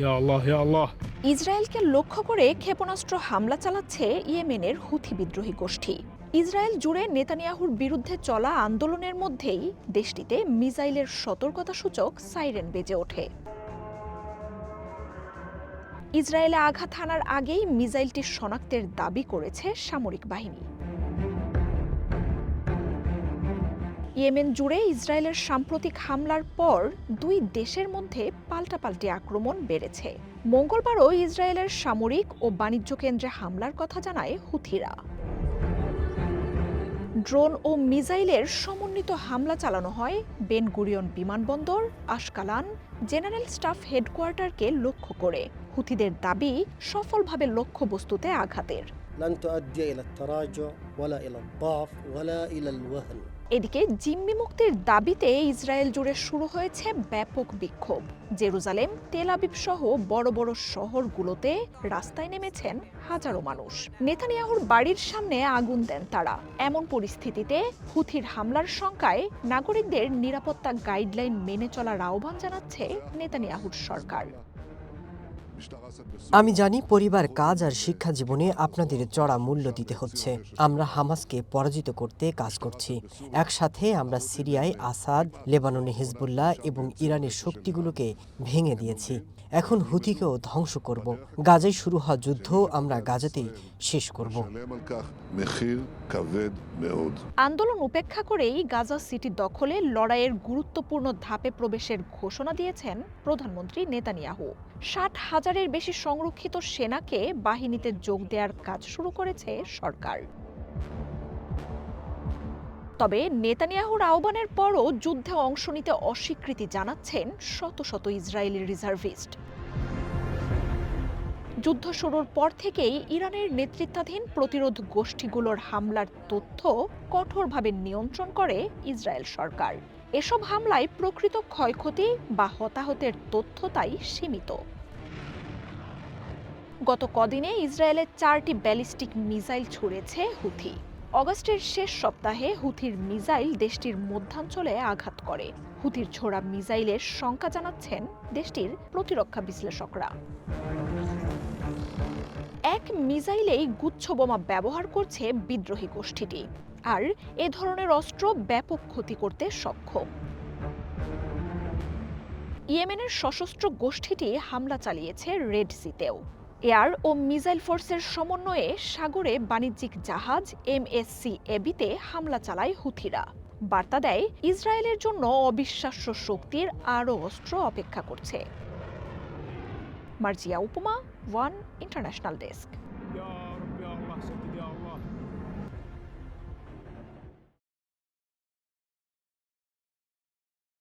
ইয়া আল্লাহ ইয়া আল্লাহ। ইসরায়েলকে লক্ষ্য করে ক্ষেপণাস্ত্র হামলা চালাচ্ছে ইয়েমেনের হুথি বিদ্রোহী গোষ্ঠী। ইসরায়েল জুড়ে নেতানিয়াহুর বিরুদ্ধে চলা আন্দোলনের মধ্যেই দেশটিতে মিসাইলের সতর্কতাসূচক সাইরেন বেজে ওঠে। ইসরায়েলে আঘাত হানার আগেই মিসাইলটি শনাক্তের দাবি করেছে সামরিক বাহিনী। ইয়েমেন জুড়ে ইসরায়েলের সাম্প্রতিক হামলার পর দুই দেশের মধ্যে পাল্টাপাল্টি আক্রমণ বেড়েছে। মঙ্গলবারও ইসরায়েলের সামরিক ও বাণিজ্য কেন্দ্রে হামলার কথা জানায় হুথিরা। ড্রোন ও মিসাইলের সমন্বিত হামলা চালানো হয় বেন গুরিয়ন বিমানবন্দর, আশকালান, জেনারেল স্টাফ হেডকোয়ার্টারকে লক্ষ্য করে। হুথিদের দাবি সফলভাবে লক্ষ্যবস্তুতে আঘাতের। لن تؤدي إلى التراجع ولا إلى الضعف ولا إلى الوهن। এদিকে জিম্মি মুক্তির দাবিতে ইসরায়েল জুড়ে শুরু হয়েছে ব্যাপক বিক্ষোভ। জেরুজালেম, তেল আবিব সহ বড় বড় শহরগুলোতে রাস্তায় নেমেছেন হাজারো মানুষ। নেতানিয়াহুর বাড়ির সামনে আগুন দেন তারা। এমন পরিস্থিতিতে হুথির হামলার শঙ্কায় নাগরিকদের নিরাপত্তা গাইডলাইন মেনে চলার আহ্বান জানাচ্ছে নেতানিয়াহুর সরকার। আমি জানি পরিবার, কাজ আর শিক্ষা জীবনে আপনাদের চড়া মূল্য দিতে হচ্ছে। আমরা হামাসকে পরাজিত করতে কাজ করছি। একসাথে আমরা সিরিয়ায় আসাদ, লেবাননে হিজবুল্লাহ এবং ইরানের শক্তিগুলোকে ভেঙে দিয়েছি। এখন হুথিকেও ধ্বংস করব। গাজায় শুরু হওয়া যুদ্ধ আমরা গাজাতেই শেষ করব। আন্দোলন উপেক্ষা করেই গাজা সিটি দখলে লড়াইয়ের গুরুত্বপূর্ণ ধাপে প্রবেশের ঘোষণা দিয়েছেন প্রধানমন্ত্রী নেতানিয়াহু। 60,000-এর বেশি সংরক্ষিত সেনাকে বাহিনীতে যোগ দেওয়ার কাজ শুরু করেছে সরকার। তবে নেতানিয়াহুর আহ্বানের পরও যুদ্ধে অংশ নিতে অস্বীকৃতি জানাচ্ছেন শত শত ইসরায়েলি রিজার্ভিস্ট। যুদ্ধ শুরুর পর থেকেই ইরানের নেতৃত্বাধীন প্রতিরোধ গোষ্ঠীগুলোর হামলার তথ্য কঠোরভাবে নিয়ন্ত্রণ করে ইসরায়েল সরকার। এসব হামলায় প্রকৃত ক্ষয়ক্ষতি বা হতাহতের তথ্য তাই সীমিত। গত কদিনে ইসরায়েলে 4টি ব্যালিস্টিক মিসাইল ছুড়েছে হুথি। অগাস্টের শেষ সপ্তাহে হুথির মিসাইল দেশটির মধ্যাঞ্চলে আঘাত করে। হুথির ছোড়া মিসাইলের শঙ্কা জানাচ্ছেন দেশটির প্রতিরক্ষা বিশ্লেষকরা। এক মিসাইলেই গুচ্ছ বোমা ব্যবহার করছে বিদ্রোহী গোষ্ঠীটি, আর এ ধরনের অস্ত্র ব্যাপক ক্ষতি করতে সক্ষম। ইয়েমেনের সশস্ত্র গোষ্ঠীটি হামলা চালিয়েছে রেড সিতেও। এয়ার ও মিসাইল ফোর্সের সমন্বয়ে সাগরে বাণিজ্যিক জাহাজ MSC এবিতে হামলা চালায় হুথিরা। বার্তা দেয় ইসরায়েলের জন্য অবিশ্বাস্য শক্তির আরও অস্ত্র অপেক্ষা করছে। মার্জিয়া উপমা, ওয়ান ইন্টারন্যাশনাল ডেস্ক। ইয়া রব্বি আল্লাহ, সত্যি ইয়া আল্লাহ।